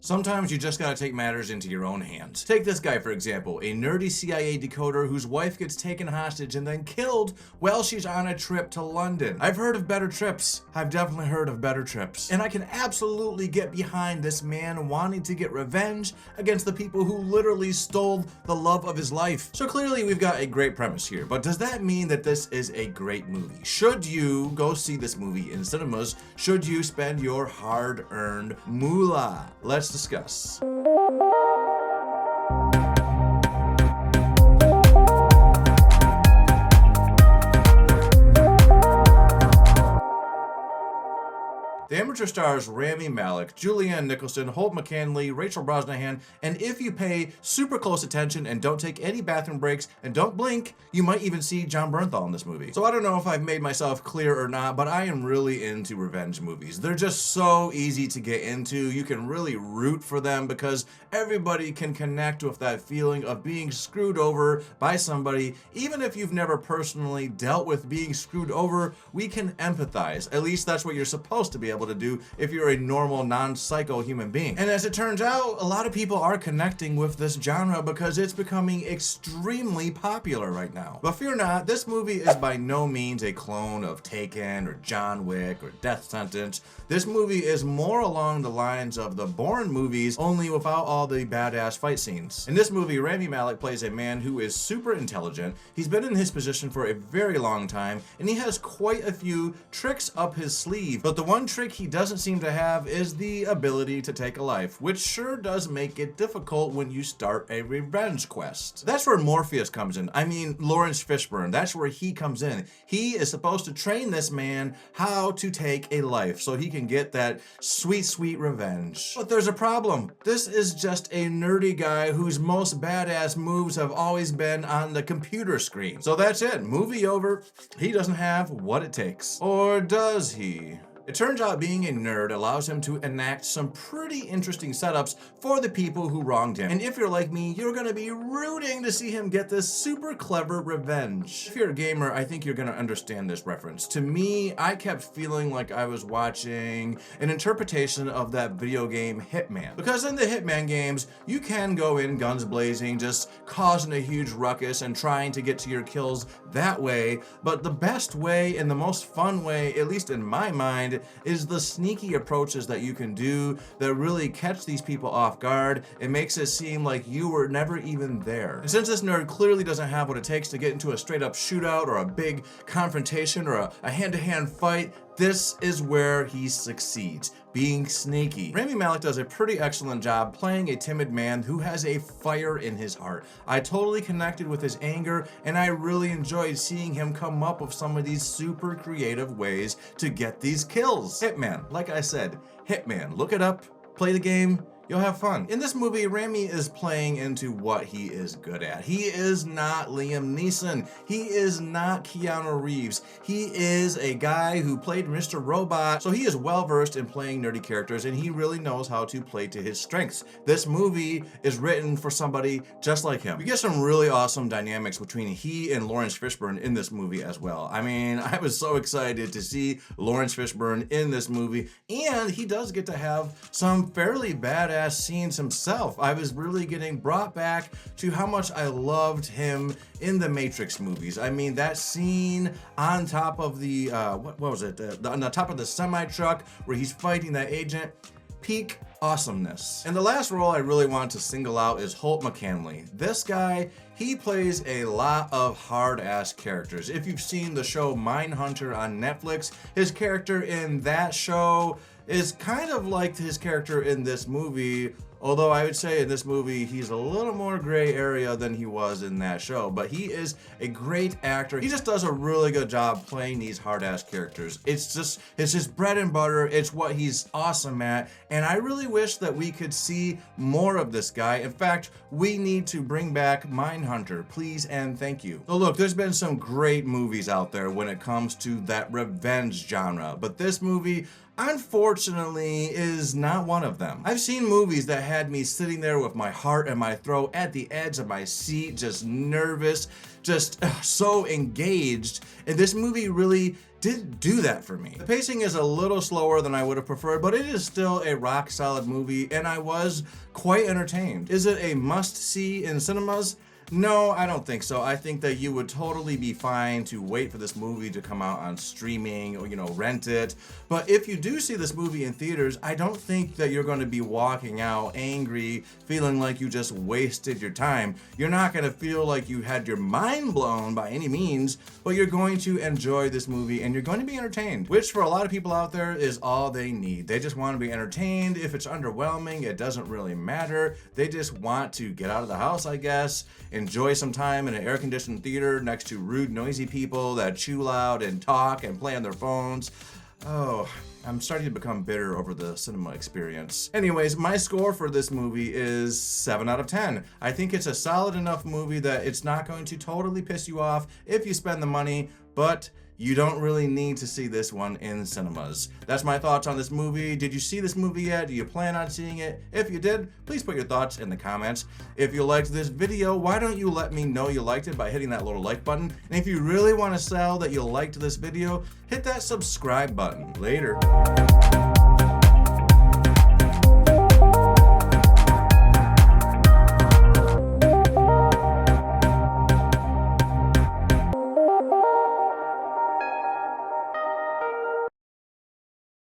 Sometimes you just gotta take matters into your own hands. Take this guy for example, a nerdy CIA decoder whose wife gets taken hostage and then killed while she's on a trip to London. I've heard of better trips. I've definitely heard of better trips. And I can absolutely get behind this man wanting to get revenge against the people who literally stole the love of his life. So clearly we've got a great premise here, but does that mean that this is a great movie? Should you go see this movie in cinemas? Should you spend your hard-earned moolah? Let's discuss. The amateur stars Rami Malek, Julian, Holt McCallany, Rachel Brosnahan, and if you pay super close attention and don't take any bathroom breaks and don't blink, you might even see Jon Bernthal in this movie. So I don't know if I've made myself clear or not, but I am really into revenge movies. They're just so easy to get into. You can really root for them because everybody can connect with that feeling of being screwed over by somebody. Even if you've never personally dealt with being screwed over, we can empathize. At least that's what you're supposed to be able to do if you're a normal, non-psycho human being. And as it turns out, a lot of people are connecting with this genre because it's becoming extremely popular right now. But fear not, this movie is by no means a clone of Taken or John Wick or Death Sentence. This movie is more along the lines of the Bourne movies, only without all the badass fight scenes. In this movie, Rami Malek plays a man who is super intelligent. He's been in his position for a very long time, and he has quite a few tricks up his sleeve. But the one trick he doesn't seem to have is the ability to take a life, which sure does make it difficult when you start a revenge quest. That's where Morpheus comes in. I mean, Laurence Fishburne, that's where he comes in. He is supposed to train this man how to take a life so he can get that sweet, sweet revenge. But there's a problem. This is just a nerdy guy whose most badass moves have always been on the computer screen. So that's it. Movie over. He doesn't have what it takes. Or does he? It turns out being a nerd allows him to enact some pretty interesting setups for the people who wronged him. And if you're like me, you're gonna be rooting to see him get this super clever revenge. If you're a gamer, I think you're gonna understand this reference. To me, I kept feeling like I was watching an interpretation of that video game Hitman. Because in the Hitman games, you can go in guns blazing, just causing a huge ruckus and trying to get to your kills that way. But the best way and the most fun way, at least in my mind, is the sneaky approaches that you can do that really catch these people off guard. It makes it seem like you were never even there. And since this nerd clearly doesn't have what it takes to get into a straight up shootout or a big confrontation or a hand-to-hand fight, this is where he succeeds, being sneaky. Rami Malek does a pretty excellent job playing a timid man who has a fire in his heart. I totally connected with his anger, and I really enjoyed seeing him come up with some of these super creative ways to get these kills. Hitman, like I said, Hitman. Look it up, play the game, you'll have fun. In this movie, Rami is playing into what he is good at. He is not Liam Neeson. He is not Keanu Reeves. He is a guy who played Mr. Robot, so he is well versed in playing nerdy characters, and he really knows how to play to his strengths. This movie is written for somebody just like him. We get some really awesome dynamics between he and Laurence Fishburne in this movie as well. I mean, I was so excited to see Laurence Fishburne in this movie, and he does get to have some fairly badass scenes himself. I was really getting brought back to how much I loved him in the Matrix movies. I mean, that scene on top of the, what was it? On the top of the semi-truck where he's fighting that agent, peak awesomeness. And the last role I really want to single out is Holt McCallany. This guy, he plays a lot of hard-ass characters. If you've seen the show Mindhunter on Netflix, his character in that show is kind of like his character in this movie, although I would say in this movie he's a little more gray area than he was in that show. But he is a great actor. He just does a really good job playing these hard-ass characters. It's just bread and butter. It's what he's awesome at, and I really wish that we could see more of this guy. In fact, we need to bring back Mindhunter, please and thank you. So look, there's been some great movies out there when it comes to that revenge genre, but this movie, unfortunately, is not one of them. I've seen movies that had me sitting there with my heart in my throat at the edge of my seat, just nervous, just so engaged. And this movie really did do that for me. The pacing is a little slower than I would have preferred, but it is still a rock solid movie, and I was quite entertained. Is it a must-see in cinemas? No, I don't think so. I think that you would totally be fine to wait for this movie to come out on streaming or, rent it. But if you do see this movie in theaters, I don't think that you're going to be walking out angry, feeling like you just wasted your time. You're not going to feel like you had your mind blown by any means, but you're going to enjoy this movie and you're going to be entertained, which for a lot of people out there is all they need. They just want to be entertained. If it's underwhelming, it doesn't really matter. They just want to get out of the house, I guess, enjoy some time in an air-conditioned theater next to rude, noisy people that chew loud and talk and play on their phones. Oh, I'm starting to become bitter over the cinema experience. Anyways, my score for this movie is 7 out of 10. I think it's a solid enough movie that it's not going to totally piss you off if you spend the money, but you don't really need to see this one in cinemas. That's my thoughts on this movie. Did you see this movie yet? Do you plan on seeing it? If you did, please put your thoughts in the comments. If you liked this video, why don't you let me know you liked it by hitting that little like button? And if you really want to sell that you liked this video, hit that subscribe button. Later.